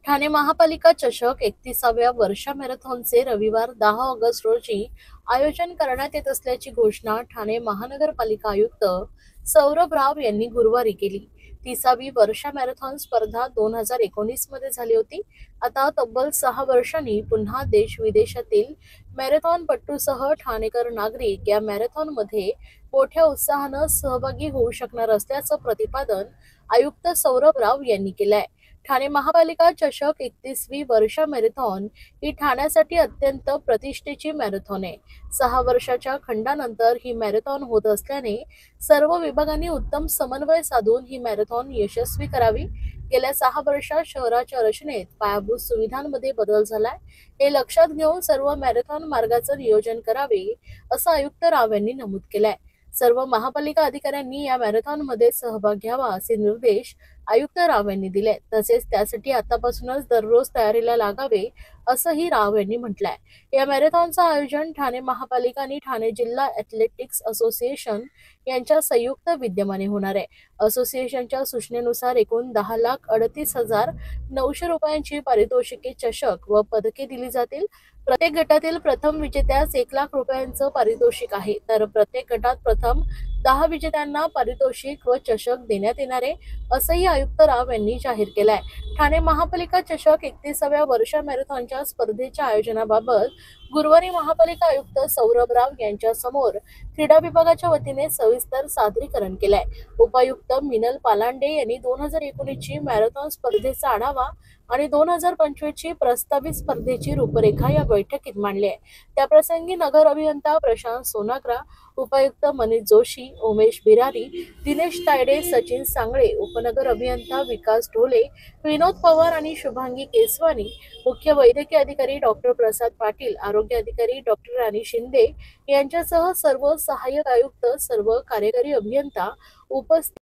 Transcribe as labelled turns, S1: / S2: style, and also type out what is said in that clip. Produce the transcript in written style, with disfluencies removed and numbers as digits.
S1: ठाणे महापालिका चषक 31व्या वर्षा मॅरेथॉनचे रविवार 10 ऑगस्ट रोजी आयोजन करण्यात येत असल्याची घोषणा ठाणे महानगरपालिका आयुक्त सौरभ राव यांनी गुरुवारी केली। 30वी वर्षा मॅरेथॉन स्पर्धा 2019 मध्ये झाली होती। आता तब्बल 6 वर्षांनी पुन्हा देश विदेशातील मॅरेथॉनपटूसह ठाणेकर नागरिक या मॅरेथॉनमध्ये मोठ्या उत्साहानं सहभागी होऊ शकणार असल्याचं प्रतिपादन आयुक्त सौरभ राव यांनी केलंय। ठाणे महापालिका चषक 31वी वर्षा मॅरेथॉन ही ठाण्यासाठी अत्यंत प्रतिष्ठेची मॅरेथॉन आहे। 6 वर्षाच्या खंडानंतर ही मॅरेथॉन होत असल्याने सर्व विभागांनी उत्तम समन्वय साधून ही मॅरेथॉन यशस्वी करावी। गेल्या 6 वर्षात शहराच्या रचनेत पायाभूत सुविधांमध्ये बदल झालाय। हे लक्षात घेऊन सर्व मॅरेथॉन मार्गाचं नियोजन करावे असं आयुक्त राव यांनी नमूद केलंय। सर्व महापालिका अधिकाऱ्यांनी या मॅरेथॉनमध्ये सहभाग घ्यावा असे निर्देश आयुक्त राव यांनी दिले। तसेच त्यासाठी आतापासूनच दररोज तयारीला लागावे असंही राव यांनी म्हटलंय। या मॅरेथॉनचं आयोजन ठाणे महापालिका आणि ठाणे जिल्हा ॲथलेटिक्स असोसिएशन यांच्या संयुक्त विद्यमाने होणार आहे। असोसिएशनच्या सूचनेनुसार एकूण 10,38,900 रुपयांची पारितोषिके, चषक व पदके दिली जातील। प्रत्येक गटातील प्रथम विजेत्यास 1,00,000 रुपयांचं पारितोषिक आहे, तर प्रत्येक गटात प्रथम 10 विजेत्यांना पारितोषिक व चषक देण्यात येणार आहे असंही आयुक्त राव यांनी जाहीर केलंय। ठाणे महापालिका चषक 31व्या वर्षा मॅरेथॉनच्या स्पर्धेच्या आयोजनाबाबत गुरुवारी महापालिका आयुक्त सौरभ राव यांच्या समोर क्रीडा विभागाच्या वतीने सविस्तर सादरीकरण केलंय। उपायुक्त मिनल पालांडे यांनी 2019 ची मॅरेथॉन स्पर्धेचा आढावा आणि 2025 ची प्रस्तावित स्पर्धेची रूपरेखा या बैठकीत मांडली आहे। त्याप्रसंगी नगर अभियंता प्रशांत सोनाग्रा, उपायुक्त मनीष जोशी, उमेश बिरारी, दिनेश तायडे, सचिन सांगळे, उपनगर अभियंता विकास ढोले, विनोद पवार आणि शुभांगी केसवानी, मुख्य वैद्यकीय अधिकारी डॉक्टर प्रसाद पाटील, आरोग्य अधिकारी डॉक्टर राणी शिंदे यांच्यासह सर्व सहाय्यक आयुक्त, सर्व कार्यकारी अभियंता उपस्थित